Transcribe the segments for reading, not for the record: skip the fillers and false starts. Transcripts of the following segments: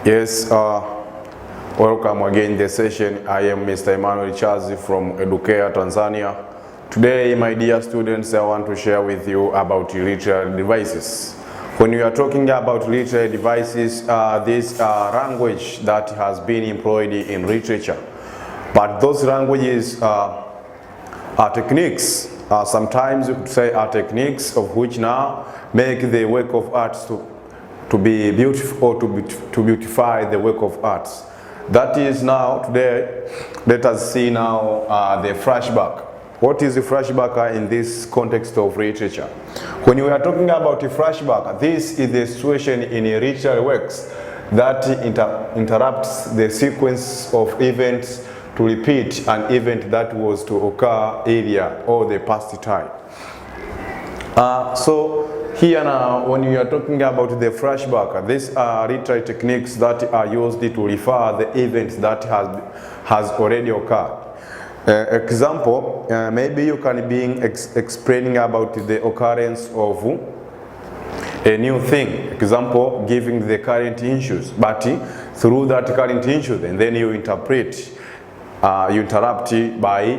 Yes, welcome again the session. I am Mr. Emmanuel Chazi from Edukea Tanzania. Today, my dear students, I want to share with you about literary devices. When we are talking about literary devices, these are language that has been employed in literature. But those languages are techniques. Sometimes you could say are techniques of which now make the work of art to be beautiful, or to beautify the work of arts. That is now today. Let us see now the flashback. What is the flashback in this context of literature? When we are talking about a flashback, this is the situation in a literary works that interrupts the sequence of events to repeat an event that was to occur earlier or the past time. So here now, when we are talking about the flashback, these are literary techniques that are used to refer the events that has already occurred. Example, maybe you can be explaining about the occurrence of a new thing. Example, giving the current issues, but through that current issue, and then you interpret, you interrupt by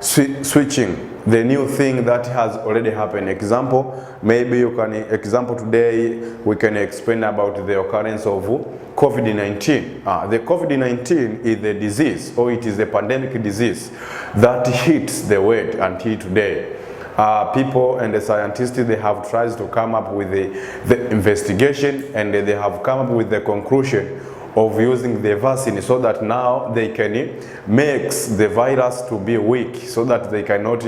switching the new thing that has already happened. Example, maybe you can, example today, we can explain about the occurrence of COVID-19. The COVID-19 is the disease, or it is a pandemic disease that hits the world until today. People and the scientists, they have tried to come up with the investigation, and they have come up with the conclusion of using the vaccine so that now they can make the virus to be weak so that they cannot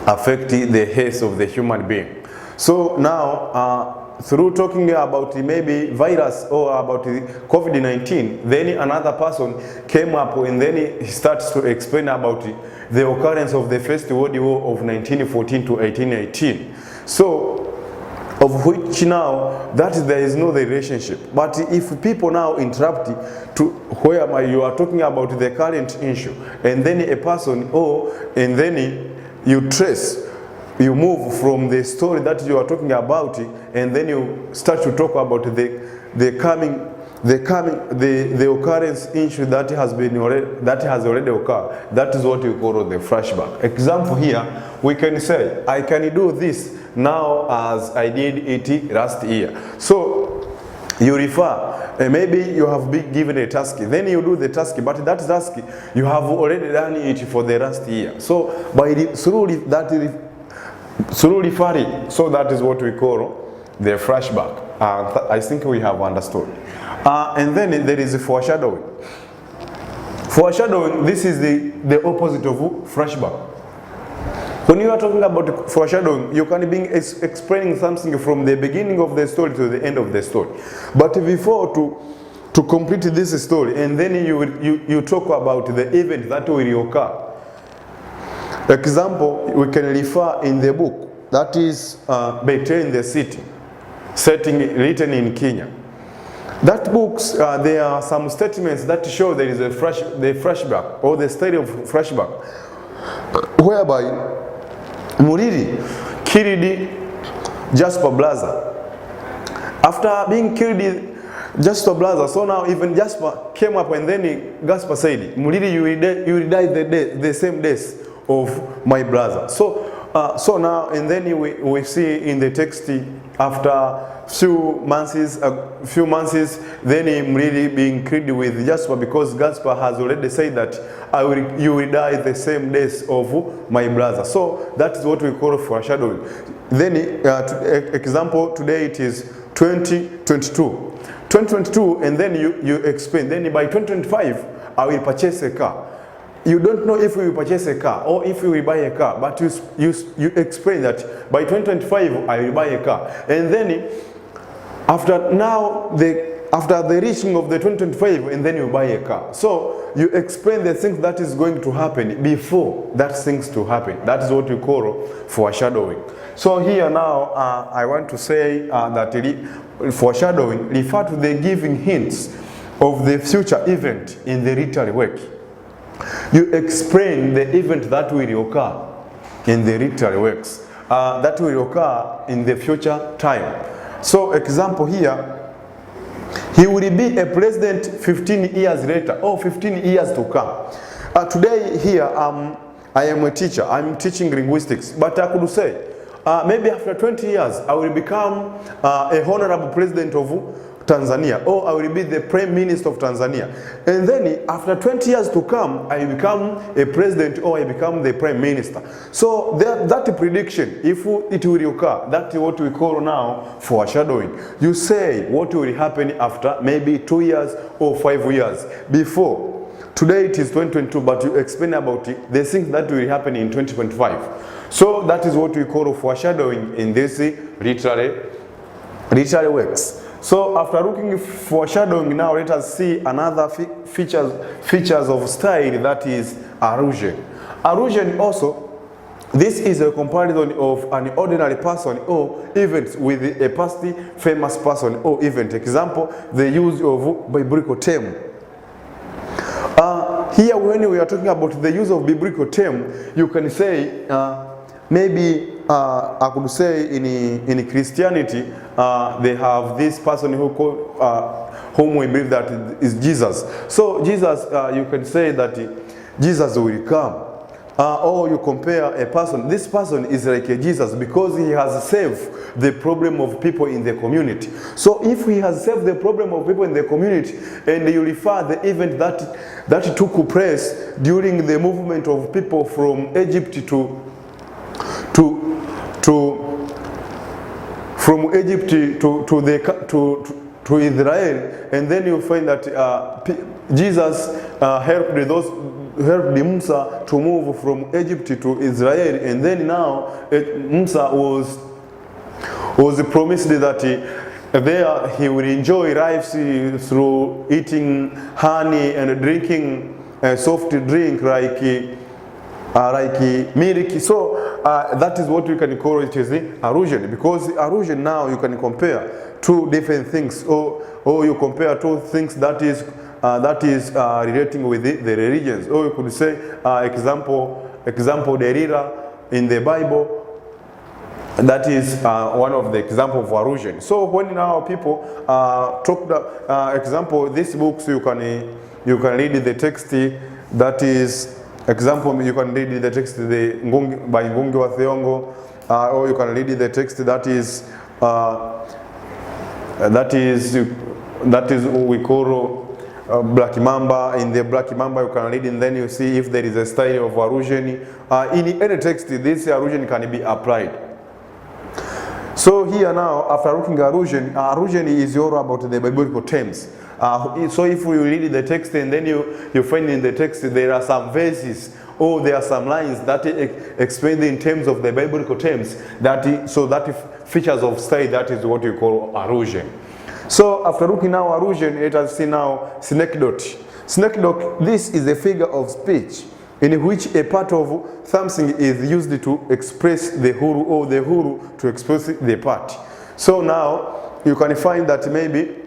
affect the health of the human being. So now through talking about maybe virus or about COVID-19, then another person came up and then he starts to explain about the occurrence of the First World War of 1914 to 1818. So of which now that there is no relationship. But if people now interrupt to where you are talking about the current issue, and then a person, and then you trace, you move from the story that you are talking about, and then you start to talk about the occurrence issue that has already occurred. That is what we call the flashback. Example here, we can say, I can do this now as I did it last year. So you refer, maybe you have been given a task, then you do the task, but that task you have already done it for the last year. So through referring, so that is what we call the flashback. I think we have understood. And then there is foreshadowing. Foreshadowing, this is the opposite of flashback. When you are talking about foreshadowing, you can be explaining something from the beginning of the story to the end of the story. But before to complete this story, and then you talk about the event that will occur. Example, we can refer in the book, that is Betrayal in the City, setting written in Kenya. That books, there are some statements that show there is the flashback, or the story of flashback, whereby Muriri killed Jasper Blazer. After being killed Jasper Blazer, so now even Jasper came up and then Jasper said, Muriri, you will die the same days of my brother. So now, and then we see in the text, after few months, then him really being killed with Jasper, because Jasper has already said that you will die the same days of my brother. So that is what we call foreshadowing. Then example, today it is 2022, and then you explain, then by 2025 I will purchase a car. You don't know if you will purchase a car or if you will buy a car, but you explain that by 2025 I will buy a car. And then after the reaching of the 2025, and then you buy a car. So you explain the things that is going to happen before that things to happen. That is what we call foreshadowing. So here now I want to say that foreshadowing refer to the giving hints of the future event in the literary work. You explain the event that will occur in the literary works, that will occur in the future time. So example here, he will be a president 15 years later or 15 years to come. Today here, I am a teacher. I'm teaching linguistics, but I could say maybe after 20 years, I will become a honorable president of Tanzania, or I will be the Prime Minister of Tanzania. And then after 20 years to come, I become a president or I become the Prime Minister. So that prediction, if it will occur, that's what we call now foreshadowing. You say what will happen after maybe 2 years or 5 years before. Today it is 2022, but you explain about the things that will happen in 2025. So that is what we call foreshadowing in this literary works. So after looking at foreshadowing, now let us see another features of style, that is allusion. Allusion also, this is a comparison of an ordinary person or event with a past famous person or event. Example, the use of biblical term. Here when we are talking about the use of biblical term, you can say maybe I could say in Christianity they have this person who whom we believe that is Jesus. So Jesus, you can say that Jesus will come. Or you compare a person, this person is like a Jesus because he has saved the problem of people in the community. So if he has saved the problem of people in the community, and you refer the event that took place during the movement of people from Egypt to Israel, and then you find that Jesus helped Musa to move from Egypt to Israel, and then now Musa was promised that there he will enjoy life through eating honey and drinking a soft drink like milk. So that is what we can call it as the allusion, because allusion now you can compare two different things, or you compare two things that is relating with the religions, or you could say example Delilah in the Bible. That is one of the example of allusion. So when now people talk the example, these books you can read the text, that is example, you can read the text by Ngungi wa Thiong'o, or you can read the text that is what we call Black Mamba. In the Black Mamba you can read, and then you see if there is a style of allusion. In any text, this allusion can be applied. So here now, after looking at allusion is all about the biblical terms. So if you read the text and then you find in the text there are some verses or there are some lines that explain in terms of the biblical terms, that features of style, that is what you call allusion. So after looking now allusion, let us see now synecdoche. Synecdoche, this is a figure of speech in which a part of something is used to express the whole, or the whole to express the part. So now you can find that maybe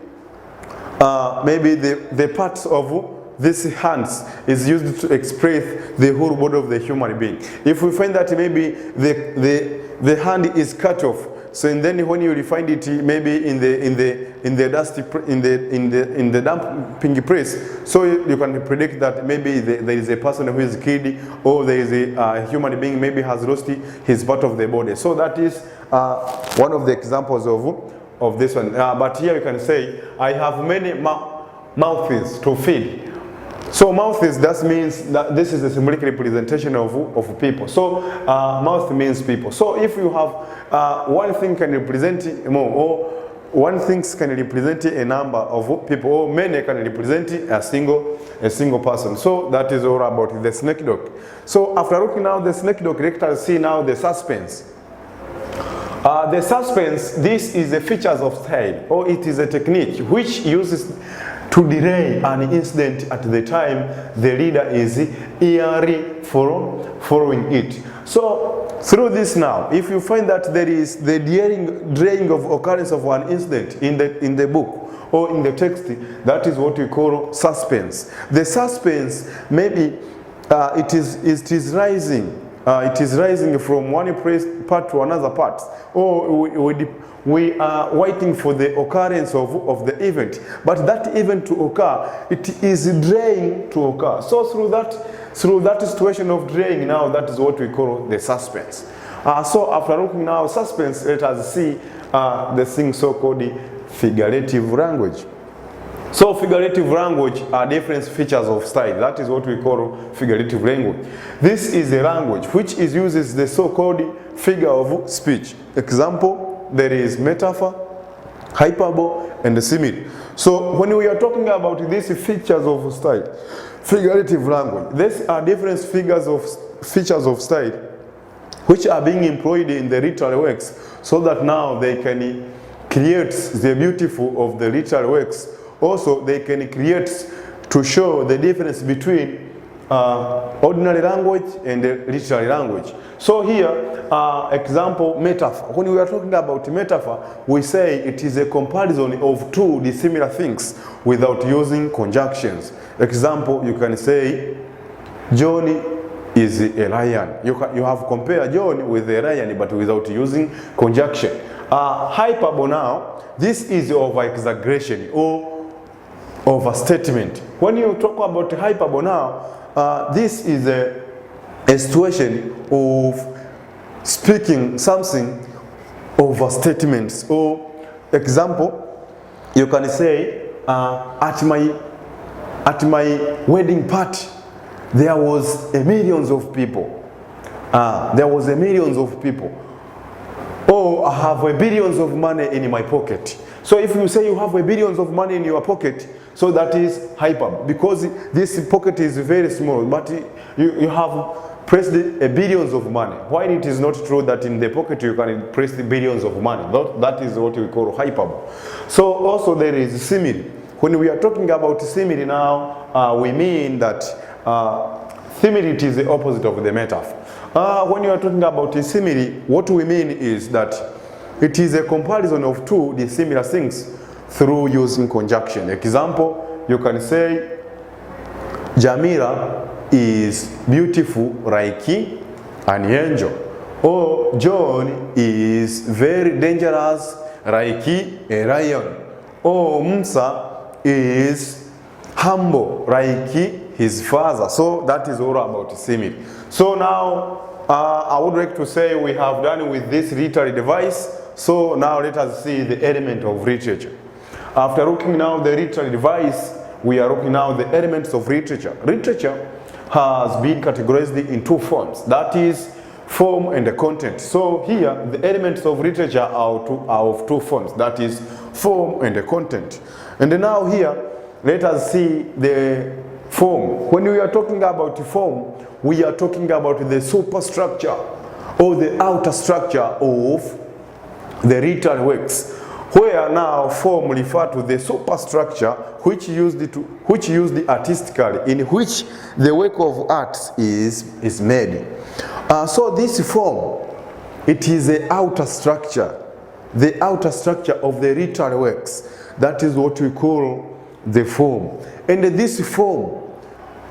the parts of this hands is used to express the whole body of the human being. If we find that maybe the hand is cut off, so and then when you find it maybe in the dusty in the dumping place, so you can predict that maybe there is a person who is killed, or there is a human being maybe has lost his part of the body. So that is one of the examples of this one. But here you can say I have many mouths to feed. So mouths, that means that this is a symbolic representation of people. So mouth means people. So if you have one thing can represent more, or one thing can represent a number of people, or many can represent a single person. So that is all about the synecdoche. So after looking now the synecdoche, let us see now the suspense. The suspense, this is the features of style, or it is a technique which uses to delay an incident at the time the reader is eagerly following it. So through this now, if you find that there is the delaying of occurrence of an incident in the book or in the text, that is what we call suspense. The suspense, maybe it is rising. It is rising from one part to another part, or we are waiting for the occurrence of the event, but that event to occur, it is delaying to occur. So through that situation of delaying, now that is what we call the suspense. So after looking now suspense, let us see the thing so-called figurative language. So figurative language are different features of style. That is what we call figurative language. This is a language which uses the so-called figure of speech. Example, there is metaphor, hyperbole, and simile. So when we are talking about these features of style, figurative language, these are different features of style which are being employed in the literary works, so that now they can create the beautiful of the literary works. Also, they can create to show the difference between ordinary language and literary language. So here, example, metaphor. When we are talking about metaphor, we say it is a comparison of two dissimilar things without using conjunctions. Example, you can say, John is a lion. You have compared John with a lion, but without using conjunction. Hyperbole now, this is over-exaggeration or overstatement. When you talk about hyperbole now, this is a situation of speaking something overstatements. Or example, you can say, at my wedding party, there was millions of people. There was millions of people. Oh, I have billions of money in my pocket. So if you say you have billions of money in your pocket, so that is hyperbole, because this pocket is very small, but you have pressed billions of money. While it is not true that in the pocket you can press the billions of money. That is what we call hyperbole. So also there is simile. When we are talking about simile now, we mean that simile is the opposite of the metaphor. When you are talking about a simile, what we mean is that it is a comparison of two dissimilar things through using conjunction. Example, you can say, Jamila is beautiful like an angel. Or John is very dangerous like a lion. Or Musa is humble like his father. So that is all about simile. So now I would like to say we have done with this literary device. So now let us see the element of literature. After looking now the literary device, we are looking now the elements of literature. Literature has been categorized in two forms, that is form and the content. So here the elements of literature are of two forms, that is form and the content. And now here let us see the form. When we are talking about form, we are talking about the superstructure or the outer structure of the literary works, where now form refer to the superstructure which used artistically, in which the work of art is made. So this form, it is the outer structure of the literary works. That is what we call the form. And this form,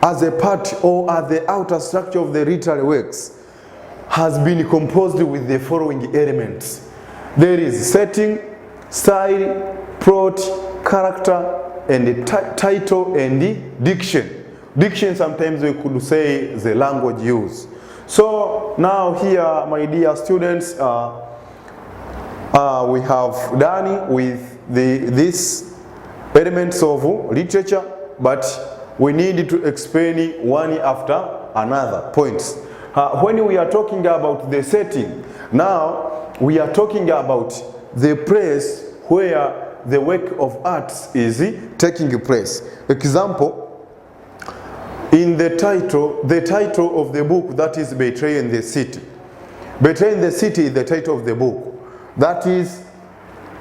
as a part or as the outer structure of the literary works, has been composed with the following elements. There is setting, style, plot, character, and title and diction. Diction, sometimes we could say the language used. So now here, my dear students, we have done with these elements of literature, but we need to explain one after another points. When we are talking about the setting, now we are talking about the place where the work of art is taking place. Example, in the title of the book, that is Betraying the City. Betraying the City is the title of the book. That is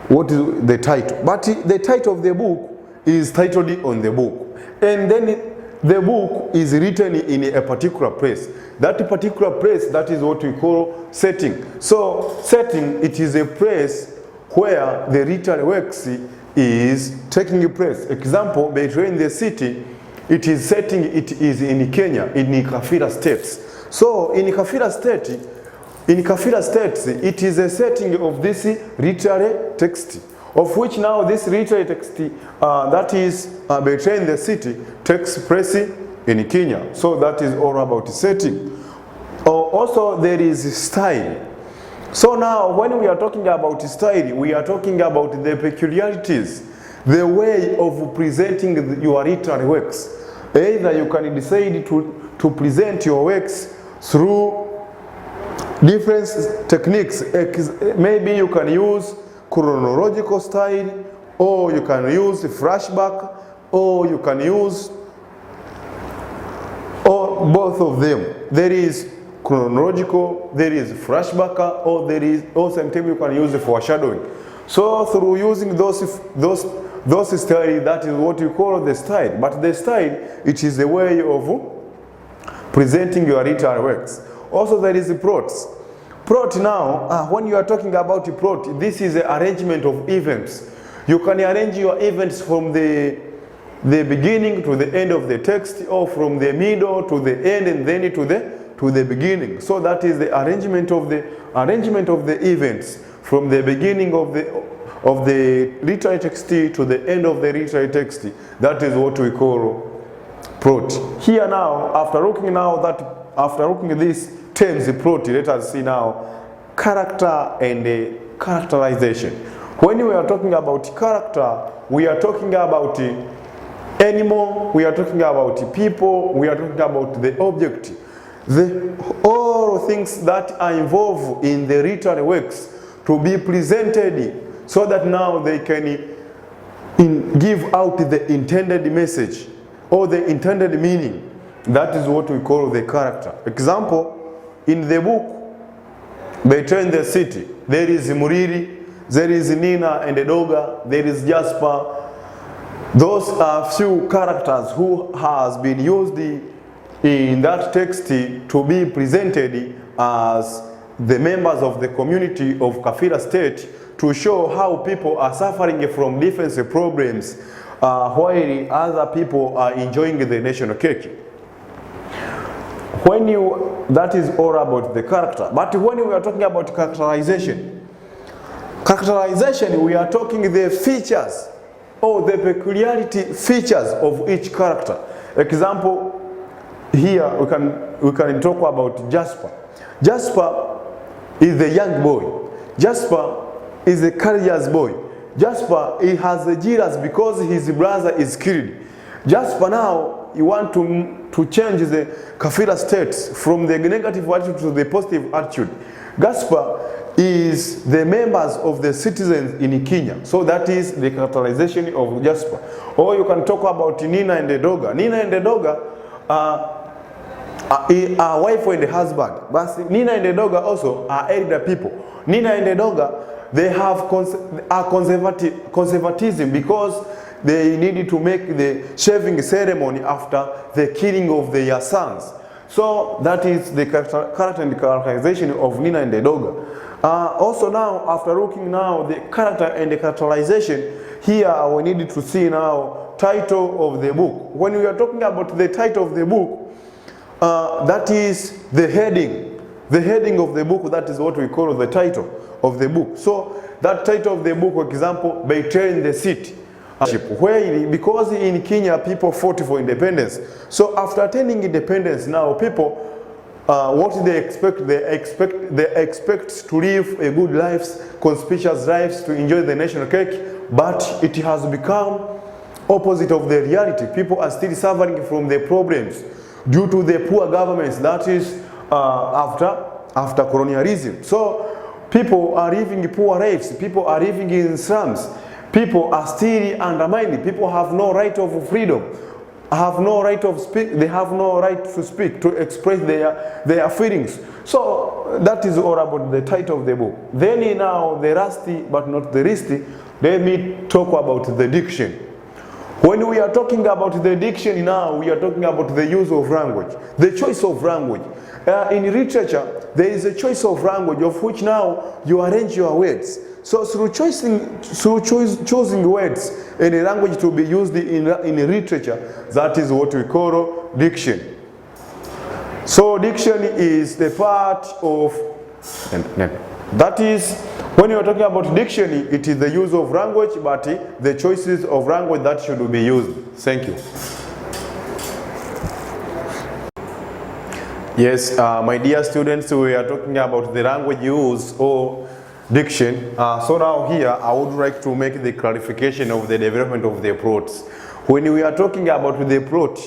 what is the title. But the title of the book is titled on the book. And then the book is written in a particular place. That particular place, that is what we call setting. So setting, it is a place where the literary works is taking place. Example, Betraying the City, it is setting, it is in Kenya, in Kafira State. So in Kafira State, In Kafila states, it is a setting of this literary text, of which now this literary text that is betraying the city takes place in Kenya. So that is all about setting. Also there is style. So now when we are talking about style, we are talking about the peculiarities, the way of presenting your literary works. Either you can decide to present your works through different techniques. Maybe you can use chronological style, or you can use flashback, or you can use both of them. There is chronological, there is flashback, or sometimes you can use the foreshadowing. So through using those styles, that is what you call the style. But the style, it is a way of presenting your literary works. Also there is the plots. Plot now, when you are talking about the plot, this is the arrangement of events. You can arrange your events from the beginning to the end of the text, or from the middle to the end, and then to the beginning. So that is the arrangement of the events from the beginning of the literary text to the end of the literary text. That is what we call plot. Here now, after looking at these terms, the plot, let us see now character and characterization. When we are talking about character, we are talking about animal, we are talking about people, we are talking about the object. All things that are involved in the literary works to be presented so that now they can give out the intended message or the intended meaning. That is what we call the character. Example, in the book Betraying the City, there is Muriri, there is Nina and Edoga, there is Jasper. Those are few characters who has been used in that text to be presented as the members of the community of Kafila State, to show how people are suffering from different problems while other people are enjoying the national cake. That is all about the character. But when we are talking about characterization, we are talking the features or the peculiarity features of each character. Example, here we can talk about Jasper. Jasper is the young boy. Jasper is a courageous boy. Jasper, he has a jealous because his brother is killed. Jasper now, you want to change the Kafila states from the negative attitude to the positive attitude. Jasper is the members of the citizens in Kenya. So that is the characterization of Jasper. Or you can talk about Nina and Edoga. Nina and Edoga are wife and husband. But Nina and Edoga also are elder people. Nina and Edoga, they have conservatism because they needed to make the shaving ceremony after the killing of their sons. So that is the character and characterization of Nina and Edoga. Also now, after looking now the character and the characterization, here we need to see now title of the book. When we are talking about the title of the book, that is the heading. The heading of the book, that is what we call the title of the book. So that title of the book, for example, Betraying the City. Where, because in Kenya people fought for independence. So after attaining independence, now people, what they expect to live a good lives, conspicuous lives, to enjoy the national cake. But it has become opposite of the reality. People are still suffering from the problems due to the poor governments. That is after colonialism. So people are living poor lives. People are living in slums. People are still undermined. People have no right of freedom. Have no right of speak. They have no right to speak, to express their feelings. So that is all about the title of the book. Then now the rusty but not the least, let me talk about the diction. When we are talking about the diction now, we are talking about the use of language, the choice of language. In literature, there is a choice of language of which now you arrange your words. So through choosing words in a language to be used in literature, that is what we call diction. So diction is the part of And that is, when you are talking about dictionary, it is the use of language, but the choices of language that should be used. Thank you. Yes, my dear students, we are talking about the language use or diction. So now here, I would like to make the clarification of the development of the approach. When we are talking about the approach,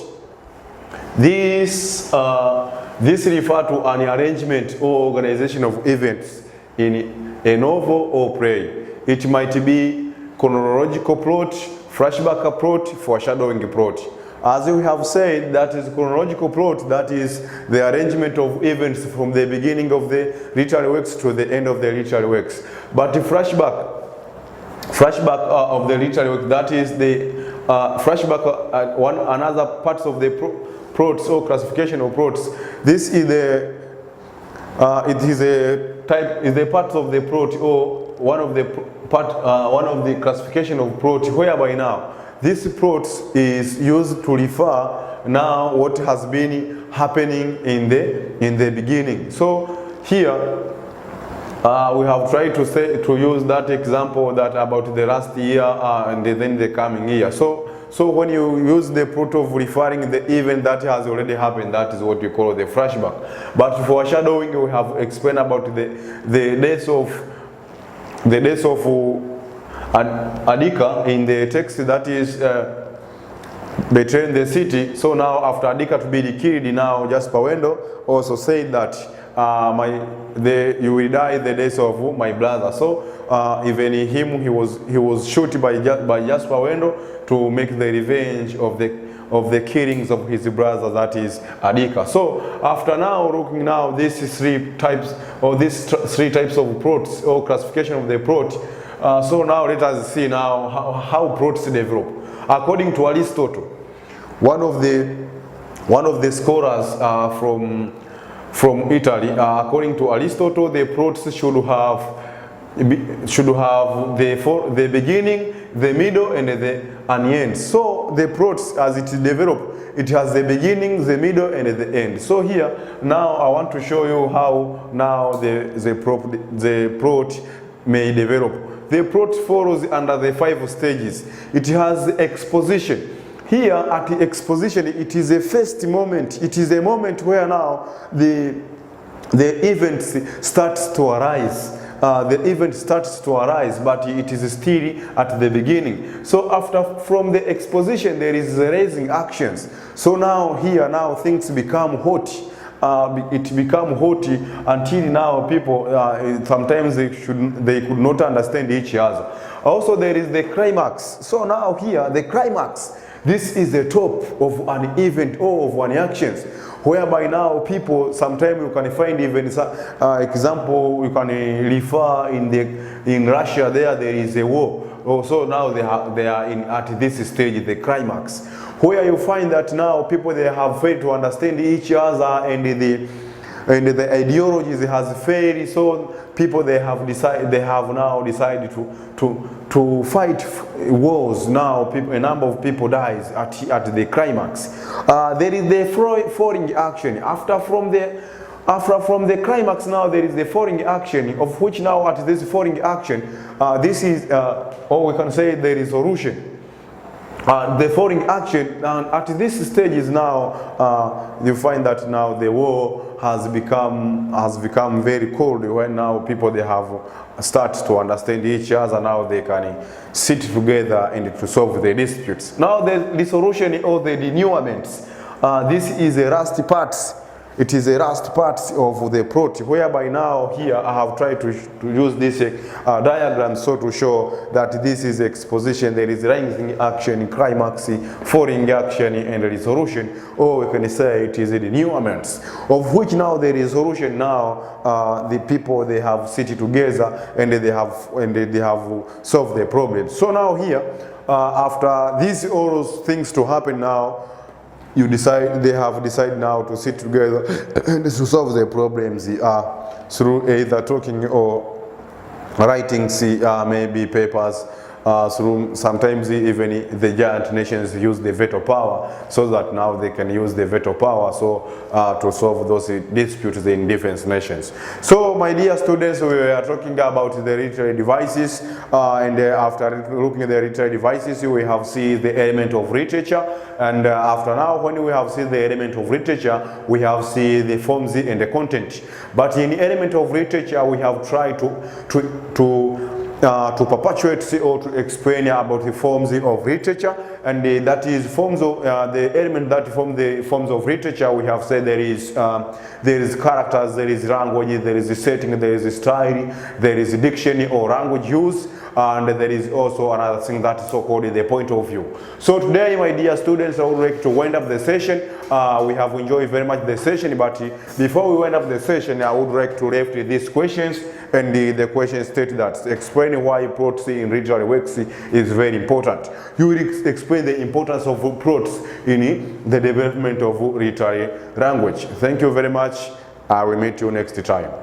this refers to an arrangement or organization of events in a novel or play. It might be chronological plot, flashback approach, foreshadowing approach. As we have said, that is chronological plot, that is the arrangement of events from the beginning of the literary works to the end of the literary works. But the flashback of the literary work, that is the flashback, another parts of the plots or classification of plots. This is the part of the plot or one of the classification of plot, whereby now this plot is used to refer now what has been happening in the beginning. So here we have tried to use that example that about the last year and then the coming year. So when you use the plot of referring the event that has already happened, that is what we call the flashback. But for foreshadowing, we have explained about the days of Adika in the text, that is betraying the city. So now after Adika to be killed, now Jasper Wendo also said that you will die the days of my brother. So even him, he was shot by Jasper Wendo to make the revenge of the killings of his brother, that is Adika. So after now looking now these three types of plots or classification of the plot. So now let us see now how plots develop. According to Aristotle, one of the scholars from Italy, according to Aristotle, the plots should have the beginning, the middle, and the end. So the plots, as it develops, it has the beginning, the middle, and the end. So here now I want to show you how now the plot may develop. The plot follows under the 5 stages. It has exposition. Here at the exposition, it is a first moment. It is a moment where now the event starts to arise. The event starts to arise, but it is still at the beginning. So from the exposition, there is raising actions. So now here, now things become hot. It become hot until now people sometimes they could not understand each other. Also there is the climax. So now here the climax, this is the top of an event or of an actions, whereby now people sometimes you can find even example, you can refer in Russia there is a war. Also now they are at this stage, the climax, where you find that now people they have failed to understand each other and the ideologies has failed. So people they have now decided to fight wars. Now a number of people dies at the climax. There is the following action after from the climax. Now there is the following action, of which now at this following action, this is or we can say the resolution. The following action, at this stage is now you find that now the war has become very cold, when now people they have start to understand each other. Now they can sit together and to solve the disputes. Now the resolution or the denouements, this is the last part. It is the last part of the plot, whereby now here I have tried to use this diagram so to show that this is exposition. There is rising action, climax, falling action, and resolution, or we can say it is the denouements, of which now the resolution now the people they have sit together and they have solved the problem. So now here after these all those things to happen now, they have decided now to sit together and to solve their problems through either talking or writing, maybe papers, sometimes even the giant nations use the veto power, so that now they can use the veto power to solve those disputes in different nations. So my dear students, we are talking about the literary devices, and after looking at the literary devices, we have seen the element of literature, and after now, when we have seen the element of literature, we have seen the forms and the content. But in element of literature, we have tried to perpetuate or to explain about the forms of literature, and that is forms of the element that form the forms of literature. We have said there is characters, there is language, there is setting, there is style, there is diction or language use, and there is also another thing that is so called the point of view. So today, my dear students, I would like to wind up the session. We have enjoyed very much the session, but before we wind up the session, I would like to left these questions, and the question state that explain why plots in literary works is very important. You will explain the importance of plots in the development of literary language. Thank you very much. I will meet you next time.